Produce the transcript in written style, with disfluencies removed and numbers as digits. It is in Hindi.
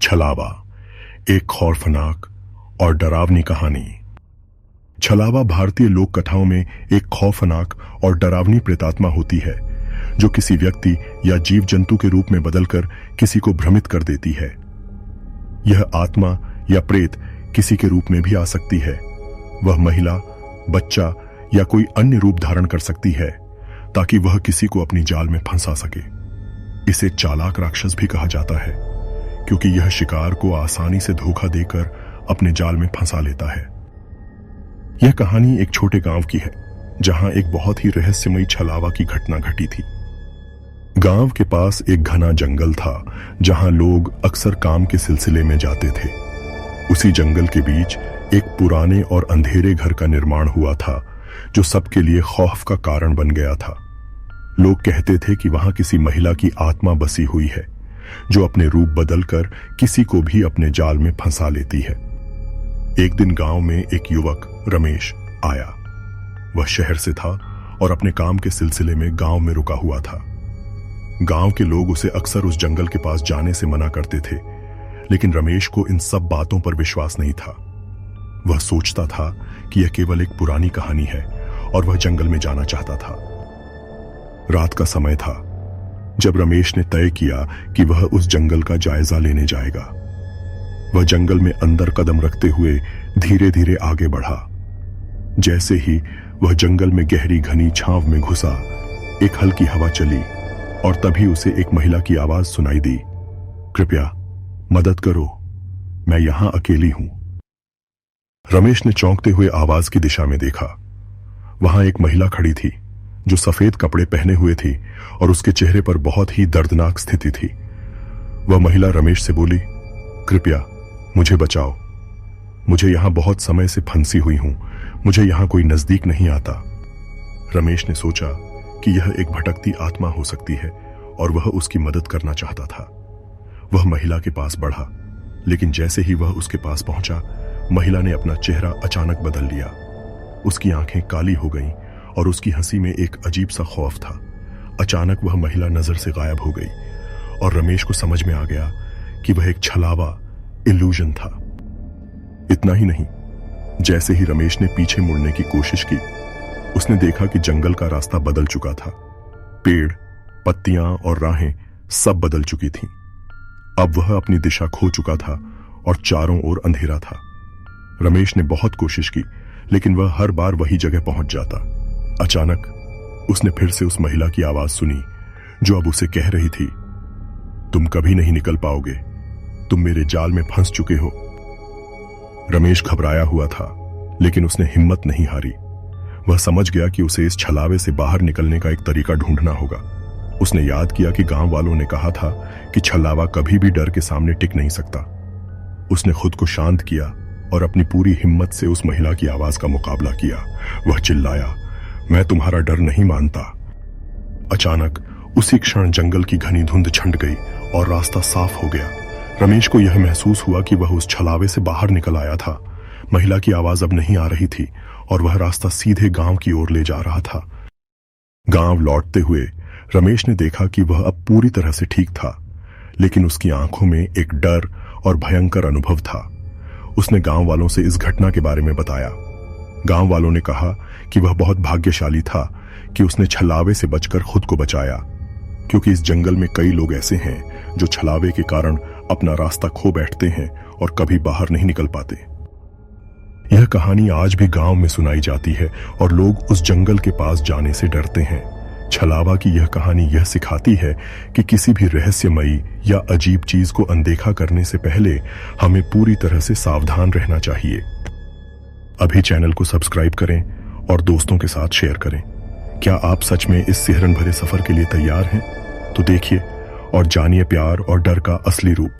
छलावा, एक खौफनाक और डरावनी कहानी। छलावा भारतीय लोक कथाओं में एक खौफनाक और डरावनी प्रेतात्मा होती है जो किसी व्यक्ति या जीव जंतु के रूप में बदलकर किसी को भ्रमित कर देती है। यह आत्मा या प्रेत किसी के रूप में भी आ सकती है। वह महिला, बच्चा या कोई अन्य रूप धारण कर सकती है ताकि वह किसी को अपनी जाल में फंसा सके। इसे चालाक राक्षस भी कहा जाता है क्योंकि यह शिकार को आसानी से धोखा देकर अपने जाल में फंसा लेता है। यह कहानी एक छोटे गांव की है जहां एक बहुत ही रहस्यमयी छलावा की घटना घटी थी। गांव के पास एक घना जंगल था जहां लोग अक्सर काम के सिलसिले में जाते थे। उसी जंगल के बीच एक पुराने और अंधेरे घर का निर्माण हुआ था जो सबके लिए खौफ का कारण बन गया था। लोग कहते थे कि वहां किसी महिला की आत्मा बसी हुई है जो अपने रूप बदलकर किसी को भी अपने जाल में फंसा लेती है। एक दिन गांव में एक युवक रमेश आया। वह शहर से था और अपने काम के सिलसिले में गांव में रुका हुआ था। गांव के लोग उसे अक्सर उस जंगल के पास जाने से मना करते थे, लेकिन रमेश को इन सब बातों पर विश्वास नहीं था। वह सोचता था कि यह केवल एक पुरानी कहानी है और वह जंगल में जाना चाहता था। रात का समय था जब रमेश ने तय किया कि वह उस जंगल का जायजा लेने जाएगा। वह जंगल में अंदर कदम रखते हुए धीरे धीरे आगे बढ़ा। जैसे ही वह जंगल में गहरी घनी छांव में घुसा, एक हल्की हवा चली और तभी उसे एक महिला की आवाज सुनाई दी, कृपया मदद करो, मैं यहां अकेली हूं। रमेश ने चौंकते हुए आवाज की दिशा में देखा। वहां एक महिला खड़ी थी जो सफेद कपड़े पहने हुए थी और उसके चेहरे पर बहुत ही दर्दनाक स्थिति थी। वह महिला रमेश से बोली, कृपया मुझे बचाओ, मुझे यहां बहुत समय से फंसी हुई हूं, मुझे यहां कोई नजदीक नहीं आता। रमेश ने सोचा कि यह एक भटकती आत्मा हो सकती है और वह उसकी मदद करना चाहता था। वह महिला के पास बढ़ा, लेकिन जैसे ही वह उसके पास पहुंचा, महिला ने अपना चेहरा अचानक बदल लिया। उसकी आंखें काली हो गईं और उसकी हंसी में एक अजीब सा खौफ था। अचानक वह महिला नजर से गायब हो गई और रमेश को समझ में आ गया कि वह एक छलावा, इल्यूजन था। इतना ही नहीं, जैसे ही रमेश ने पीछे मुड़ने की कोशिश की, उसने देखा कि जंगल का रास्ता बदल चुका था। पेड़, पत्तियां और राहें सब बदल चुकी थीं। अब वह अपनी दिशा खो चुका था और चारों ओर अंधेरा था। रमेश ने बहुत कोशिश की, लेकिन वह हर बार वही जगह पहुंच जाता। अचानक उसने फिर से उस महिला की आवाज सुनी जो अब उसे कह रही थी, तुम कभी नहीं निकल पाओगे, तुम मेरे जाल में फंस चुके हो। रमेश घबराया हुआ था, लेकिन उसने हिम्मत नहीं हारी। वह समझ गया कि उसे इस छलावे से बाहर निकलने का एक तरीका ढूंढना होगा। उसने याद किया कि गांव वालों ने कहा था कि छलावा कभी भी डर के सामने टिक नहीं सकता। उसने खुद को शांत किया और अपनी पूरी हिम्मत से उस महिला की आवाज का मुकाबला किया। वह चिल्लाया, मैं तुम्हारा डर नहीं मानता। अचानक उसी क्षण जंगल की घनी धुंध छंट गई और रास्ता साफ हो गया। रमेश को यह महसूस हुआ कि वह उस छलावे से बाहर निकल आया था। महिला की आवाज अब नहीं आ रही थी और वह रास्ता सीधे गांव की ओर ले जा रहा था। गांव लौटते हुए रमेश ने देखा कि वह अब पूरी तरह से ठीक था, लेकिन उसकी आंखों में एक डर और भयंकर अनुभव था। उसने गांव वालों से इस घटना के बारे में बताया। गांव वालों ने कहा कि वह बहुत भाग्यशाली था कि उसने छलावे से बचकर खुद को बचाया, क्योंकि इस जंगल में कई लोग ऐसे हैं जो छलावे के कारण अपना रास्ता खो बैठते हैं और कभी बाहर नहीं निकल पाते। यह कहानी आज भी गांव में सुनाई जाती है और लोग उस जंगल के पास जाने से डरते हैं। छलावा की यह कहानी यह सिखाती है कि किसी भी रहस्यमयी या अजीब चीज को अनदेखा करने से पहले हमें पूरी तरह से सावधान रहना चाहिए। अभी चैनल को सब्सक्राइब करें और दोस्तों के साथ शेयर करें। क्या आप सच में इस सिहरन भरे सफर के लिए तैयार हैं? तो देखिए और जानिए प्यार और डर का असली रूप।